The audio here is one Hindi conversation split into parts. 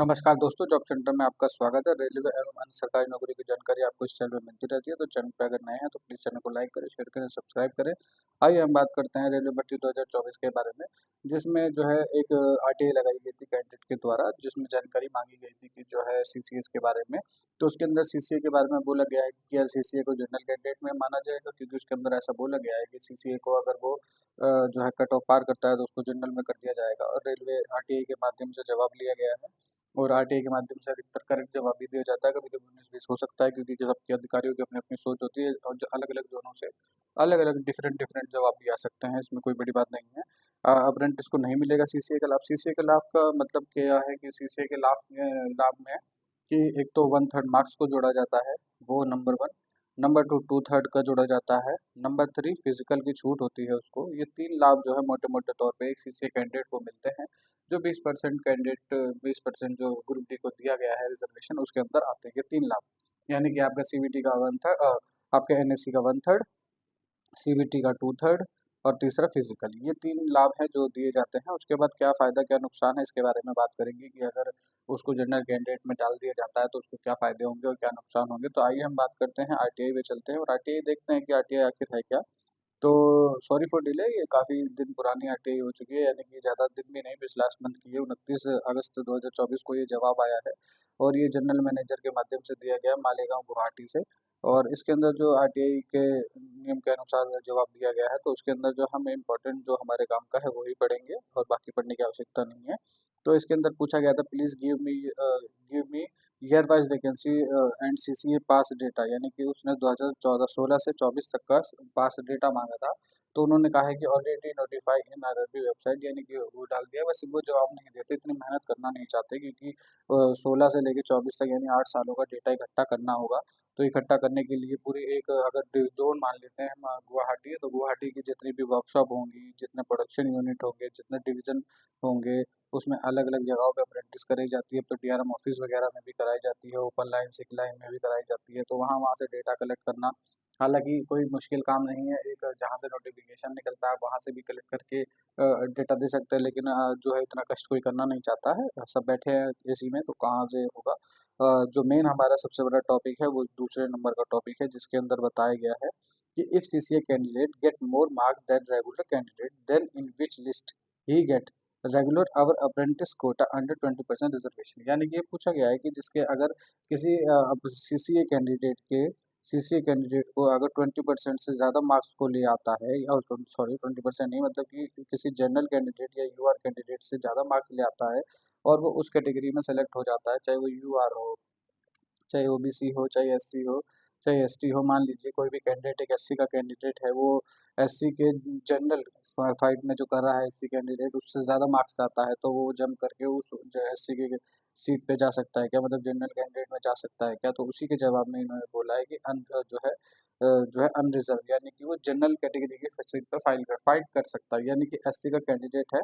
नमस्कार दोस्तों, जॉब सेंटर में आपका स्वागत है। रेलवे एवं अन्य सरकारी नौकरी की जानकारी आपको इस चैनल में मिलती रहती है, तो चैनल पे अगर नए हैं तो प्लीज़ चैनल को लाइक करें, शेयर करें, सब्सक्राइब करें। आइए हम बात करते हैं रेलवे भर्ती 2024 के बारे में, जिसमें जो है एक आरटीआई लगाई गई थी कैंडिडेट के द्वारा, जिसमें जानकारी मांगी गई थी कि जो है सीसीएस के बारे में। तो उसके अंदर सीसीए के बारे में बोला गया है कि क्या सीसीए को जनरल कैंडिडेट में माना जाएगा, क्योंकि उसके अंदर ऐसा बोला गया है कि सीसीए को अगर वो जो है कट ऑफ पार करता है तो उसको जनरल में कर दिया जाएगा। और रेलवे आरटीआई के माध्यम से जवाब लिया गया है और आरटीआई के माध्यम से अधिकतर करेक्ट जवाब भी दिया जाता है। कभी-कभी 19-20 हो सकता है, क्योंकि जो सबके अधिकारियों की अपनी-अपनी सोच होती है और जो अलग-अलग ज़ोनों से अलग-अलग डिफरेंट जवाब भी आ सकते हैं, इसमें कोई बड़ी बात नहीं है। अप्रेंटिस को नहीं मिलेगा सीसीए का लाभ। सीसीए के लाभ का मतलब क्या है कि सीसीए के लाभ में कि एक तो 1/3 मार्क्स को जोड़ा जाता है, वो नंबर 1। नंबर 2 2/3 का जोड़ा जाता है। नंबर 3 फिजिकल की छूट होती है उसको। ये 3 लाभ जो है मोटे-मोटे तौर पे एक सीसीए कैंडिडेट को मिलते हैं। जो 20% कैंडिडेट 20% जो ग्रुप डी को दिया गया है रिजर्वेशन, उसके अंदर आते हैं ये 3 लाभ। यानी कि आपका सीबीटी का 1/3, आपके एनएससी का 1/3, सीबीटी का 2/3 और तीसरा फिजिकल। ये 3 लाभ हैं जो दिए जाते हैं। उसके बाद क्या फ़ायदा क्या नुकसान है, इसके बारे में बात करेंगे कि अगर उसको जनरल कैंडिडेट में डाल दिया जाता है तो उसको क्या फ़ायदे होंगे और क्या नुकसान होंगे। तो आइए हम बात करते हैं आरटीआई पे चलते हैं और आरटीआई देखते हैं कि आरटीआई आखिर है क्या। तो सॉरी फॉर डिले, ये काफ़ी दिन पुरानी आरटीआई हो चुकी है, यानी कि ज़्यादा दिन भी नहीं, बस लास्ट मंथ की है। 29 अगस्त 2024 को ये जवाब आया है और ये जनरल मैनेजर के माध्यम से दिया गया मालेगांव गुवाहाटी से। और इसके अंदर जो आरटीआई के नियम के अनुसार जवाब दिया गया है, तो उसके अंदर जो हम इम्पोर्टेंट जो हमारे काम का है वही पढ़ेंगे और बाकी पढ़ने की आवश्यकता नहीं है। तो इसके अंदर पूछा गया था, please give me year wise vacancy and CCA pass data, यानी कि उसने 2014 16 से 24 तक का पास डेटा मांगा था। तो उन्होंने कहा है कि ऑलरेडी नोटिफाई इन आरआरबी वेबसाइट, यानी कि वो डाल दिया। बस वो जवाब नहीं देते, इतनी मेहनत करना नहीं चाहते, क्योंकि 16 से लेकर 24 तक यानी 8 सालों का डेटा इकट्ठा करना होगा। तो इकट्ठा करने के लिए पूरी एक अगर जोन मान लेते हैं हम, गुवाहाटी है तो गुवाहाटी की जितनी भी वर्कशॉप होंगी, जितने प्रोडक्शन यूनिट होंगे, जितने डिवीजन होंगे, उसमें अलग-अलग जगहों पे अप्रेंटिस कराई जाती है। अब तो डीआरएम ऑफिस वगैरह में भी कराई जाती है, ओपन लाइन, सिक लाइन में भी कराई जाती है। तो वहाँ-वहाँ से डेटा कलेक्ट करना, हालाँकि कोई मुश्किल काम नहीं है। एक जहाँ से नोटिफ़िकेशन निकलता है, वहाँ से भी कलेक्ट करके डेटा दे सकते हैं, लेकिन जो है इतना कष्ट कोई करना नहीं चाहता है। सब बैठे हैं एसी में, तो कहाँ से होगा। जो मेन हमारा सबसे बड़ा टॉपिक है, वो दूसरे नंबर का टॉपिक है, जिसके अंदर बताया गया है कि if CCA candidate get more marks than regular candidate, then in which list he get regular or apprentice quota under 20% reservation. यानी कि ये पूछा गया है कि जिसके अगर किसी सीसीए कैंडिडेट के सीसीए कैंडिडेट को अगर 20% से ज़्यादा मार्क्स को ले आता है, या सॉरी 20% नहीं, मतलब कि किसी जनरल कैंडिडेट या यूआर कैंडिडेट से ज़्यादा मार्क्स ले आता है और वो उस कैटेगरी में सेलेक्ट हो जाता है, चाहे वो यूआर हो, चाहे ओबीसी हो, चाहे एससी हो, चाहे एसटी हो। मान लीजिए कोई भी कैंडिडेट एक एससी का कैंडिडेट है, वो एससी के जनरल फाइट में जो कर रहा है एससी कैंडिडेट, उससे ज़्यादा मार्क्स लाता है, तो वो जंप करके उस जो एससी के सीट पे जा सकता है क्या, मतलब जनरल कैंडिडेट में जा सकता है क्या। तो उसी के जवाब में इन्होंने बोला है कि जो है अनरिजर्व, यानी कि वो जनरल कैटेगरी की सीट पर फाइट कर सकता है। यानी कि एससी का कैंडिडेट है,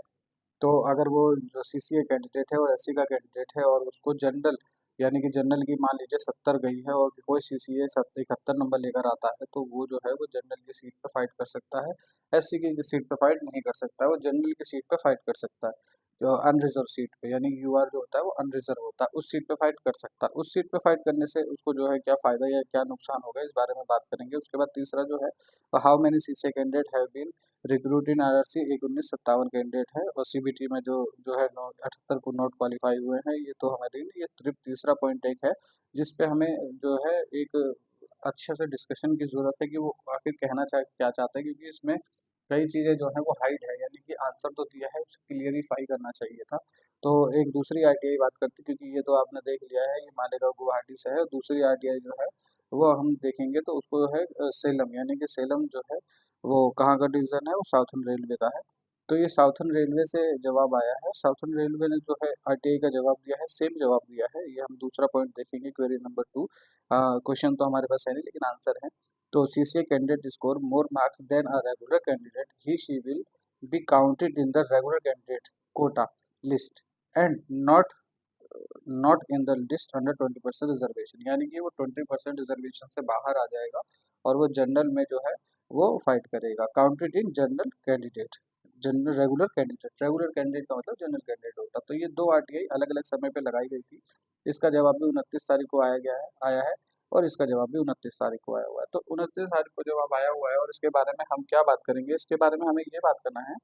तो अगर वो जो सीसीए कैंडिडेट है और एससी का कैंडिडेट है और उसको जनरल, यानी कि जनरल की मान लीजिए 70 गई है और कोई सीसीए 71 नंबर लेकर आता है, तो वो जो है वो जनरल की सीट पे फाइट कर सकता है। एससी की सीट पे फाइट नहीं कर सकता है, वो जनरल की सीट पे फाइट कर सकता है। जो अनरिजर्व सीट पे, यानी यूआर जो होता है वो अनरिजर्व होता है, उस सीट पे फाइट कर सकता है। उस सीट पे फाइट करने से उसको जो है क्या फ़ायदा या क्या नुकसान होगा, इस बारे में बात करेंगे। उसके बाद तीसरा जो है, how many CCA candidate have been recruit in RRC, एक 1957 कैंडिडेट है और सीबीटी में जो है 78 को नॉट क्वालिफाई हुए हैं। ये तो हमारे लिए ये तीसरा पॉइंट एक है, जिस पे हमें जो है एक अच्छे से डिस्कशन की ज़रूरत है कि वो आखिर क्या चाहते हैं, क्योंकि इसमें कई चीज़ें जो हैं वो हाइड है, यानी कि आंसर तो दिया है, उसे क्लियरिफाई करना चाहिए था। तो एक दूसरी आरटीआई बात करते हैं, क्योंकि ये तो आपने देख लिया है, ये मालेगांव गुवाहाटी से है। दूसरी आरटीआई जो है वो हम देखेंगे, तो उसको है सेलम, यानी कि सेलम जो है वो कहाँ का डिवीज़न है, वो साउथर्न रेलवे का है। तो ये साउथर्न रेलवे से जवाब आया है। साउथर्न रेलवे ने जो है आरटीआई का जवाब दिया है, सेम जवाब दिया है। ये हम दूसरा पॉइंट देखेंगे, क्वेरी नंबर 2। क्वेश्चन तो हमारे पास है नहीं, लेकिन आंसर है। तो CCA candidate score more marks than a regular candidate, he she will be counted in the regular candidate quota list and not not in the list under 20% reservation. यानी कि वो 20% रिजर्वेशन से बाहर आ जाएगा और वो जनरल में जो है वो फाइट करेगा, counted in general candidate. General regular candidate का मतलब जनरल कैंडिडेट होता। तो ये 2 आरटीआई अलग अलग समय पे लगाई गई थी। इसका जवाब भी 29 तारीख को आया है और इसका जवाब भी 29 तारीख को आया हुआ है। तो 29 तारीख को जवाब आया हुआ है और इसके बारे में हम क्या बात करेंगे, इसके बारे में हमें ये बात करना है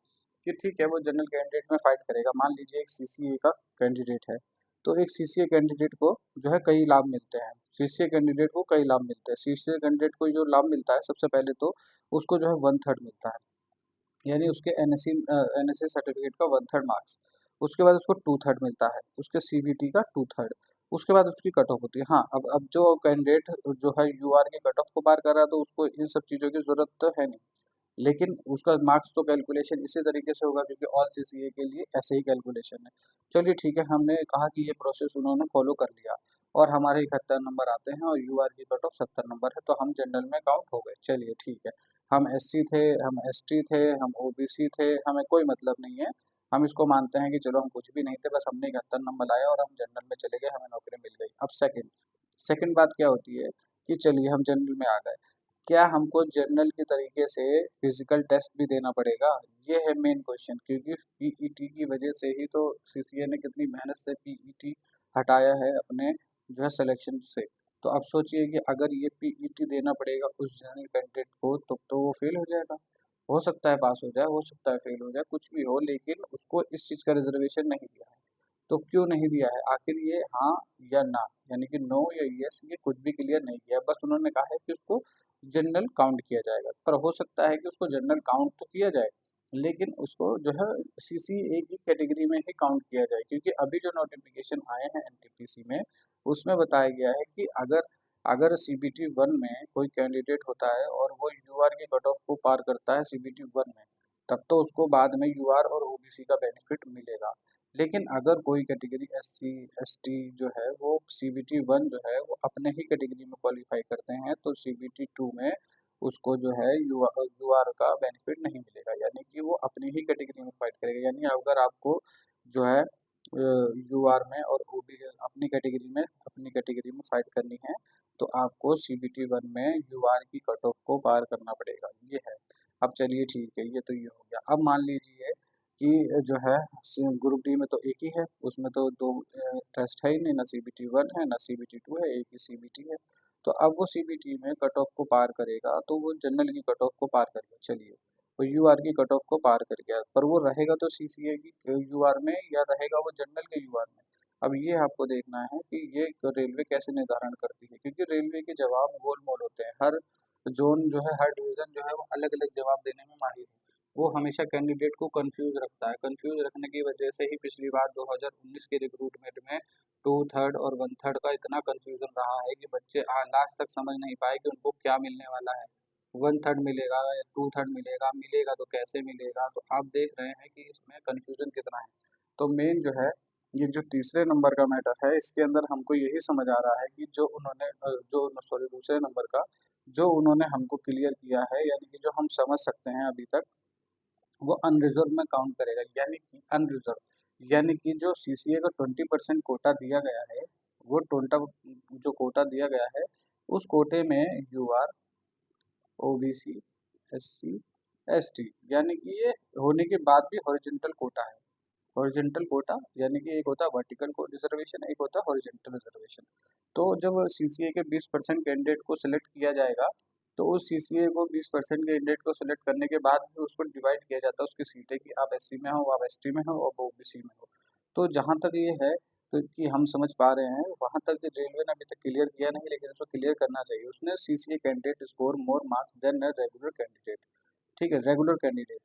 कि ठीक है वो जनरल कैंडिडेट में फाइट करेगा। मान लीजिए एक सीसीए का कैंडिडेट है, तो एक सीसीए कैंडिडेट को जो है कई लाभ मिलते हैं। सीसीए कैंडिडेट को कई लाभ मिलते हैं। सीसीए कैंडिडेट को जो लाभ मिलता है, सबसे पहले तो उसको जो है 1/3 मिलता है, यानी उसके एनएससी सर्टिफिकेट का 1/3 मार्क्स। उसके बाद उसको 2/3 मिलता है, उसके सीबीटी का 2/3। उसके बाद उसकी कट ऑफ होती है। हाँ, अब जो कैंडिडेट जो है यूआर की कट ऑफ को पार कर रहा है, तो उसको इन सब चीज़ों की ज़रूरत तो है नहीं, लेकिन उसका मार्क्स तो कैलकुलेशन इसी तरीके से होगा, क्योंकि ऑल सीसीए के लिए ऐसे ही कैलकुलेशन है। चलिए ठीक है, हमने कहा कि ये प्रोसेस उन्होंने फॉलो कर लिया और हमारे 71 नंबर आते हैं और यूआर की कट ऑफ 70 नंबर है, तो हम जनरल में काउंट हो गए। चलिए ठीक है, हम एससी थे, हम एसटी थे, हम ओबीसी थे, हमें कोई मतलब नहीं है। हम इसको मानते हैं कि चलो हम कुछ भी नहीं थे, बस हमने 71 नंबर लाया और हम जनरल में चले गए, हमें नौकरी मिल गई। अब सेकंड सेकंड बात क्या होती है कि चलिए हम जनरल में आ गए, क्या हमको जनरल के तरीके से फिजिकल टेस्ट भी देना पड़ेगा? ये है मेन क्वेश्चन, क्योंकि पीईटी की वजह से ही तो सीसीए ने कितनी मेहनत से पीईटी हटाया है अपने जो है सिलेक्शन से। तो अब सोचिए कि अगर ये पीईटी देना पड़ेगा उस जनरल कैंडिडेट को, तो वो फेल हो जाएगा। हो सकता है पास हो जाए, हो सकता है फेल हो जाए, कुछ भी हो, लेकिन उसको इस चीज़ का रिजर्वेशन नहीं दिया है। तो क्यों नहीं दिया है? आखिर ये हाँ या ना, यानी कि नो या यस, ये कुछ भी क्लियर नहीं किया। बस उन्होंने कहा है कि उसको जनरल काउंट किया जाएगा, पर हो सकता है कि उसको जनरल काउंट तो किया जाए, लेकिन उसको जो है सीसीए की कैटेगरी में ही काउंट किया जाए, क्योंकि अभी जो नोटिफिकेशन आए हैं एनटीपीसी में, उसमें बताया गया है कि अगर अगर सीबीटी 1 में कोई कैंडिडेट होता है और वो यूआर की कट ऑफ को पार करता है सीबीटी 1 में, तब तो उसको बाद में यूआर और ओबीसी का बेनिफिट मिलेगा। लेकिन अगर कोई कैटेगरी एससी एसटी जो है वो सीबीटी 1 जो है वो अपने ही कैटेगरी में क्वालिफाई करते हैं, तो सीबीटी 2 में उसको जो है यूआर का बेनिफिट नहीं मिलेगा, यानी कि वो अपनी ही कैटेगरी में फाइट करेगा। यानी अगर आपको जो है यूआर में और ओबी अपनी कैटेगरी में फाइट करनी है, तो आपको सीबीटी 1 में यूआर की कट ऑफ को पार करना पड़ेगा, ये है। अब चलिए ठीक है, ये तो ये हो गया। अब मान लीजिए कि जो है ग्रुप डी में तो एक ही है, उसमें तो दो टेस्ट है ही नहीं, ना सीबीटी 1 है ना सीबीटी 2 है, एक ही सीबीटी है। तो अब वो सीबीटी में कट ऑफ को पार करेगा, तो वो जनरल की कट ऑफ को पार कर गया। चलिए, वो यूआर की कट ऑफ को पार कर गया, पर वो रहेगा तो सीसीए की यूआर में या रहेगा वो जनरल के यूआर में? अब ये आपको देखना है कि ये रेलवे कैसे निर्धारण करती है, क्योंकि रेलवे के जवाब गोलमोल होते हैं। हर जोन जो है, हर डिवीजन जो है वो अलग अलग जवाब देने में माहिर है। वो हमेशा कैंडिडेट को कंफ्यूज रखता है। कंफ्यूज रखने की वजह से ही पिछली बार 2019 के रिक्रूटमेंट में 2/3 और 1/3 का इतना कंफ्यूजन रहा है कि बच्चे लास्ट तक समझ नहीं पाए कि उनको क्या मिलने वाला है। 1/3 मिलेगा या 2/3 मिलेगा, मिलेगा तो कैसे मिलेगा? तो आप देख रहे हैं कि इसमें कंफ्यूजन कितना है। तो मेन जो है, ये जो तीसरे नंबर का मैटर है, इसके अंदर हमको यही समझ आ रहा है कि जो उन्होंने जो सॉरी दूसरे नंबर का जो उन्होंने हमको क्लियर किया है, यानी कि जो हम समझ सकते हैं अभी तक, वो अनरिजर्व में काउंट करेगा। यानी कि अनरिजर्व, यानी कि जो सीसीए का 20% कोटा दिया गया है, वो टोटा जो कोटा दिया गया है, उस कोटे में यूआर, ओबीसी, एससी, एसटी, यानी कि ये होने के बाद भी हॉरिजॉन्टल कोटा है। हॉरिजॉन्टल कोटा यानी कि एक होता है वर्टिकल रिजर्वेशन, एक होता है हॉरिजॉन्टल रिजर्वेशन। तो जब सीसीए के 20% कैंडिडेट को सिलेक्ट किया जाएगा, तो उस सीसीए को 20% कैंडिडेट को सिलेक्ट करने के बाद भी उसको डिवाइड किया जाता है उसकी सीटें, कि आप एससी में हो, आप एसटी में हो और ओबीसी में हो। तो जहाँ तक ये है, तो कि हम समझ पा रहे हैं, वहाँ तक रेलवे ने अभी तक क्लियर किया नहीं, लेकिन उसको क्लियर करना चाहिए। उसने CCA candidate score more marks than a regular candidate. ठीक है, regular candidate,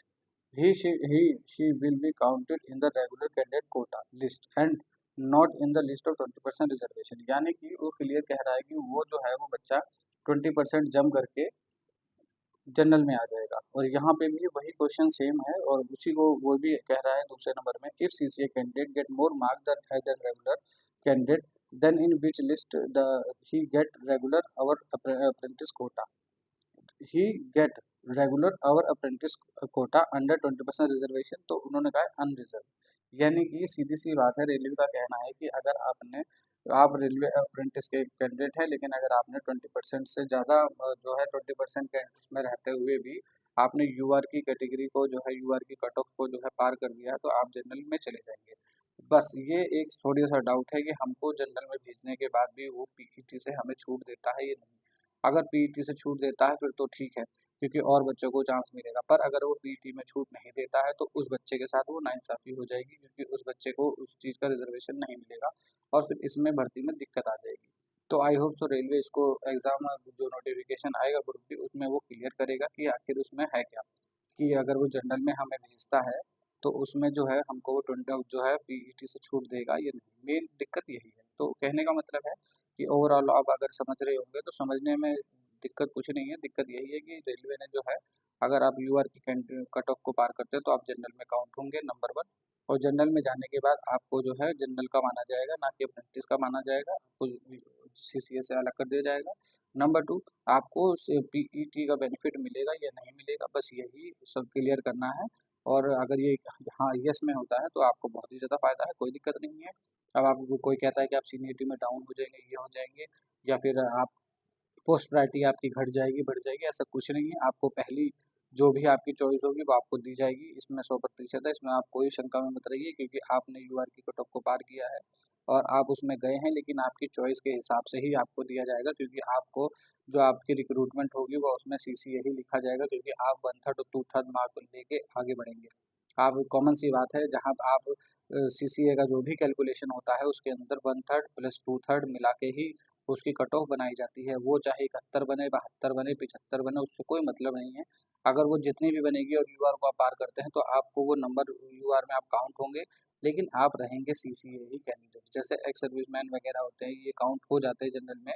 he will be counted in the regular candidate quota list and not in the list of 20% reservation. यानी कि वो क्लियर कह रहा है कि वो जो है वो बच्चा 20% जम करके जनरल में आ जाएगा। और यहाँ पे भी वही क्वेश्चन सेम है, और उसी को वो भी कह रहा है दूसरे नंबर में, if CCA candidate get more marks than regular candidate, then in which list the he get regular और apprentice quota, he get regular और अप्रेंटिस कोटा अंडर 20% रिजर्वेशन। तो उन्होंने कहा अनरिजर्व, यानी कि सीधी सी बात है, रेलवे का कहना है कि अगर आप रेलवे अप्रेंटिस के कैंडिडेट हैं, लेकिन अगर आपने 20% से ज़्यादा जो है 20% कैंडिडेट्स में रहते हुए भी आपने यूआर की कैटेगरी को जो है यूआर की कट ऑफ को जो है पार कर दिया है तो आप जनरल में चले जाएंगे। बस ये एक थोड़ी सा डाउट है कि हमको जनरल में भेजने के बाद भी वो पीईटी से हमें छूट देता है या नहीं। अगर पीईटी से छूट देता है फिर तो ठीक है, क्योंकि और बच्चों को चांस मिलेगा, पर अगर वो पीईटी में छूट नहीं देता है तो उस बच्चे के साथ वो नाइंसाफ़ी हो जाएगी, क्योंकि उस बच्चे को उस चीज़ का रिजर्वेशन नहीं मिलेगा और फिर इसमें भर्ती में दिक्कत आ जाएगी। तो आई होप सो रेलवे इसको एग्ज़ाम जो नोटिफिकेशन आएगा ग्रुप डी उसमें वो क्लियर करेगा कि आखिर उसमें है क्या, कि अगर वो जनरल में हमें भेजता है तो उसमें जो है हमको वो 20 जो है पीईटी से छूट देगा या नहीं। मेन दिक्कत यही है। तो कहने का मतलब है कि ओवरऑल आप अगर समझ रहे होंगे तो समझने में दिक्कत कुछ नहीं है। दिक्कत यही है कि रेलवे ने जो है, अगर आप यूआर की कट ऑफ को पार करते हो तो आप जनरल में काउंट होंगे, नंबर वन। और जनरल में जाने के बाद आपको जो है जनरल का माना जाएगा, ना कि अप्रेंटिस का माना जाएगा। आपको सीसीए से अलग कर दिया जाएगा। नंबर टू, आपको पीईटी का बेनिफिट मिलेगा या नहीं मिलेगा, बस यही सब क्लियर करना है। और अगर ये हाँ यस में होता है तो आपको बहुत ही ज़्यादा फ़ायदा है, कोई दिक्कत नहीं है। अब आपको कोई कहता है कि आप सीनियरिटी में डाउन हो जाएंगे, ये हो जाएंगे, या फिर आप पोस्ट प्रायोरिटी आपकी घट जाएगी, बढ़ जाएगी, ऐसा कुछ नहीं है। आपको पहली जो भी आपकी चॉइस होगी वो आपको दी जाएगी, इसमें 100% है। इसमें आप कोई शंका में मत रहिए, क्योंकि आपने यूआर की कट ऑफ को पार किया है और आप उसमें गए हैं, लेकिन आपकी चॉइस के हिसाब से ही आपको दिया जाएगा, क्योंकि आपको जो आपकी रिक्रूटमेंट होगी वो उसमें सीसीए ही लिखा जाएगा, क्योंकि आप 1/3 और 2/3 मार्क लेके आगे बढ़ेंगे। आप कॉमन सी बात है, जहाँ आप सीसीए का जो भी कैलकुलेशन होता है उसके अंदर 1/3 प्लस 2/3 मिला के ही उसकी कट ऑफ बनाई जाती है। वो चाहे 71 बने, 72 बने, 75 बने, उससे कोई मतलब नहीं है। अगर वो जितनी भी बनेगी और यूआर को आप पार करते हैं तो आपको वो नंबर यूआर में आप काउंट होंगे, लेकिन आप रहेंगे सीसीए ही कैंडिडेट। जैसे एक्स सर्विसमैन वगैरह होते हैं, ये काउंट हो जाते हैं जनरल में,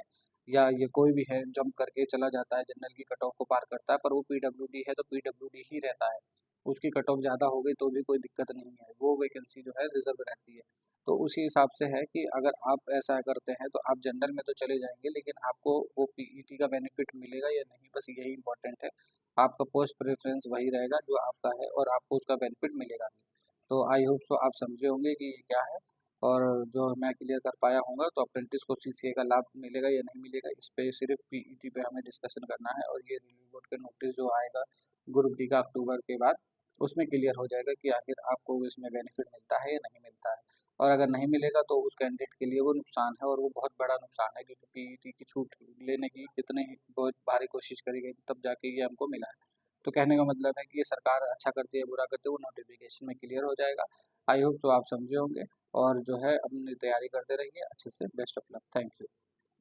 या ये कोई भी है जंप करके चला जाता है जनरल की कट ऑफ को पार करता है, पर वो पीडब्ल्यूडी है तो पीडब्ल्यूडी ही रहता है। उसकी कट ऑफ ज़्यादा हो गई तो भी कोई दिक्कत नहीं है, वो वैकेंसी जो है रिजर्व रहती है। तो उसी हिसाब से है कि अगर आप ऐसा करते हैं तो आप जनरल में तो चले जाएंगे, लेकिन आपको वो पीईटी का बेनिफिट मिलेगा या नहीं, बस यही इंपॉर्टेंट है। आपका पोस्ट प्रेफरेंस वही रहेगा जो आपका है और आपको उसका बेनिफिट मिलेगा भी। तो आई होप सो आप समझे होंगे कि ये क्या है, और जो मैं क्लियर कर पाया हूँगा। तो अप्रेंटिस को सीसीए का लाभ मिलेगा या नहीं मिलेगा, इस पे सिर्फ पीईटी पे हमें डिस्कशन करना है, और ये रिव्यू बोर्ड का नोटिस जो आएगा ग्रुप डी का अक्टूबर के बाद, उसमें क्लियर हो जाएगा कि आखिर आपको इसमें बेनिफिट मिलता है या नहीं मिलता है। और अगर नहीं मिलेगा तो उस कैंडिडेट के लिए वो नुकसान है, और वो बहुत बड़ा नुकसान है, क्योंकि पीईटी की छूट लेने की कितने ही बहुत भारी कोशिश करी गई तब जाके ये हमको मिला है। तो कहने का मतलब है कि ये सरकार अच्छा करती है बुरा करती है वो नोटिफिकेशन में क्लियर हो जाएगा। आई होप सो आप समझे होंगे, और जो है अपनी तैयारी करते रहिए अच्छे से। Best of luck, thank you.